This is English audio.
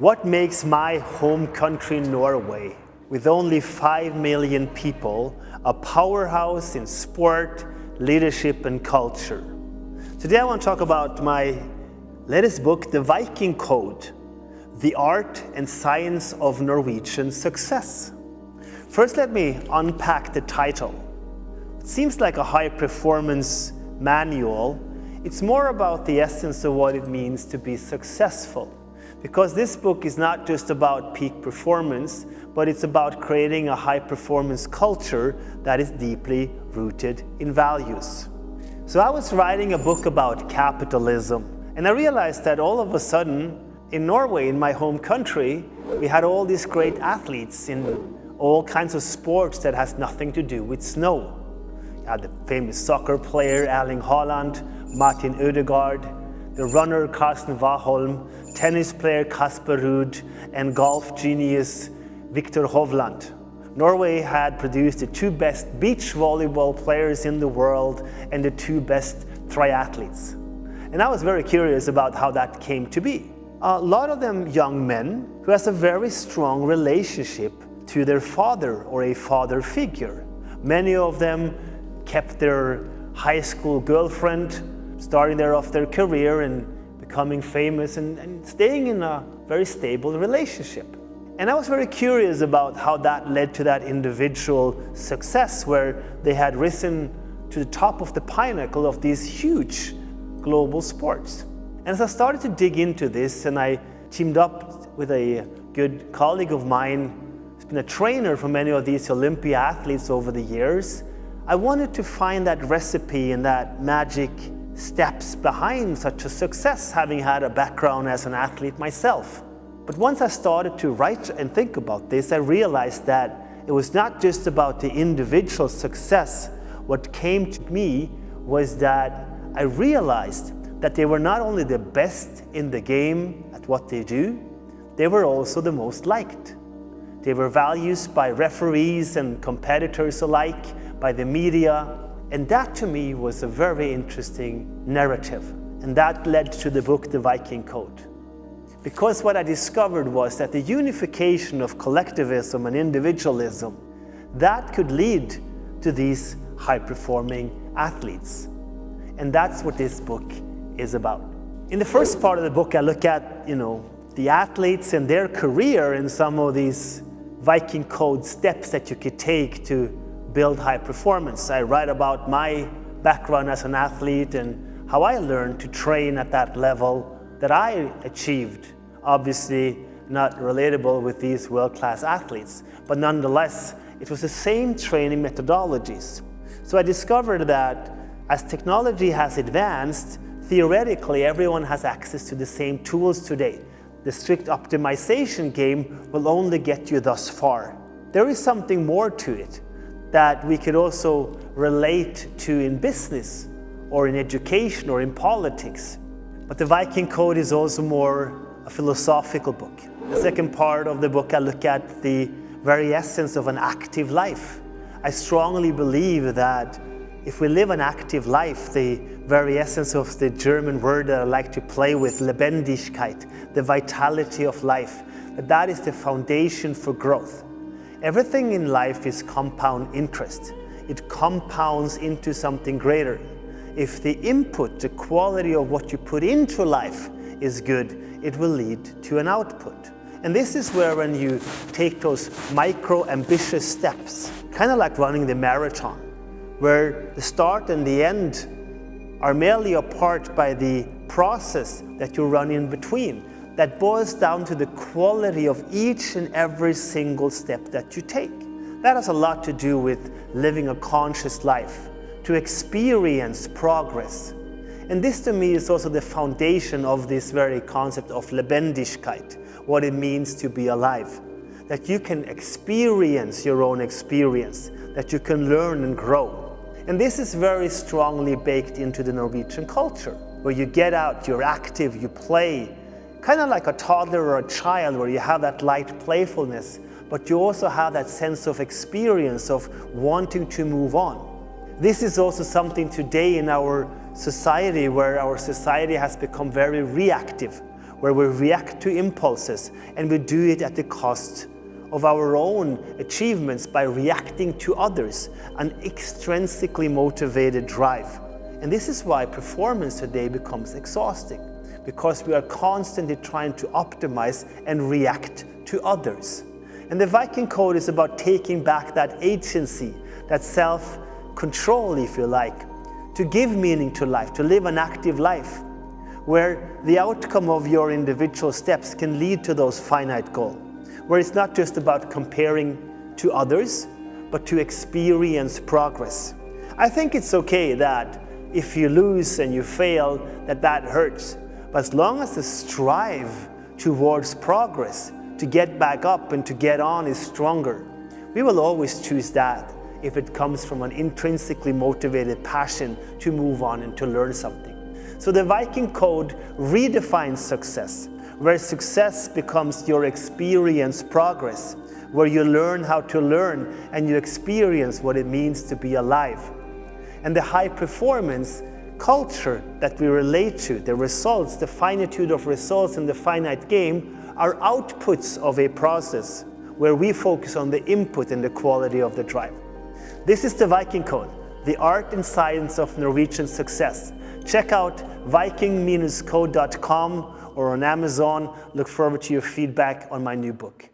What makes my home country Norway, with only 5 million people, a powerhouse in sport, leadership and culture? Today I want to talk about my latest book, The Viking Code, The Art and Science of Norwegian Success. First, let me unpack the title. It seems like a high-performance manual. It's more about the essence of what it means to be successful. Because this book is not just about peak performance, but it's about creating a high-performance culture that is deeply rooted in values. So I was writing a book about capitalism, and I realized that all of a sudden, in Norway, in my home country, we had all these great athletes in all kinds of sports that has nothing to do with snow. You had the famous soccer player Erling Haaland, Martin Ødegaard, the runner Karsten Warholm, tennis player Casper Ruud, and golf genius Victor Hovland. Norway had produced the 2 best beach volleyball players in the world and the 2 best triathletes. And I was very curious about how that came to be. A lot of them young men who has a very strong relationship to their father or a father figure. Many of them kept their high school girlfriend, starting there off their career and becoming famous and staying in a very stable relationship. And I was very curious about how that led to that individual success where they had risen to the top of the pinnacle of these huge global sports. And as I started to dig into this, and I teamed up with a good colleague of mine who's been a trainer for many of these Olympia athletes over the years, I wanted to find that recipe and that magic steps behind such a success, having had a background as an athlete myself. But once I started to write and think about this, I realized that it was not just about the individual success. What came to me was that I realized that they were not only the best in the game at what they do, they were also the most liked. They were valued by referees and competitors alike, by the media, and that to me was a very interesting narrative. And that led to the book, The Viking Code. Because what I discovered was that the unification of collectivism and individualism, that could lead to these high-performing athletes. And that's what this book is about. In the first part of the book, I look at, the athletes and their career and some of these Viking Code steps that you could take to build high performance. I write about my background as an athlete and how I learned to train at that level that I achieved. Obviously not relatable with these world-class athletes, but nonetheless, it was the same training methodologies. So I discovered that as technology has advanced, theoretically everyone has access to the same tools today. The strict optimization game will only get you thus far. There is something more to it that we could also relate to in business or in education or in politics. But the Viking Code is also more a philosophical book. The second part of the book, I look at the very essence of an active life. I strongly believe that if we live an active life, the very essence of the German word that I like to play with, Lebendigkeit, the vitality of life, that is the foundation for growth. Everything in life is compound interest. It compounds into something greater. If the input, the quality of what you put into life is good, it will lead to an output. And this is where when you take those micro ambitious steps, kind of like running the marathon, where the start and the end are merely apart by the process that you run in between, that boils down to the quality of each and every single step that you take. That has a lot to do with living a conscious life, to experience progress. And this to me is also the foundation of this very concept of Lebendigkeit, what it means to be alive. That you can experience your own experience, that you can learn and grow. And this is very strongly baked into the Norwegian culture, where you get out, you're active, you play, kind of like a toddler or a child where you have that light playfulness, but you also have that sense of experience of wanting to move on. This is also something today in our society where our society has become very reactive, where we react to impulses and we do it at the cost of our own achievements by reacting to others, an extrinsically motivated drive. And this is why performance today becomes exhausting, because we are constantly trying to optimize and react to others. And the Viking Code is about taking back that agency, that self-control, if you like, to give meaning to life, to live an active life, where the outcome of your individual steps can lead to those finite goals, where it's not just about comparing to others, but to experience progress. I think it's okay that if you lose and you fail, that hurts. But as long as the strive towards progress, to get back up and to get on is stronger, we will always choose that if it comes from an intrinsically motivated passion to move on and to learn something. So the Viking Code redefines success, where success becomes your experience progress, where you learn how to learn and you experience what it means to be alive. And the high performance culture that we relate to, the results, the finitude of results in the finite game, are outputs of a process where we focus on the input and the quality of the drive. This is the Viking Code, the art and science of Norwegian success. Check out viking-code.com or on Amazon. Look forward to your feedback on my new book.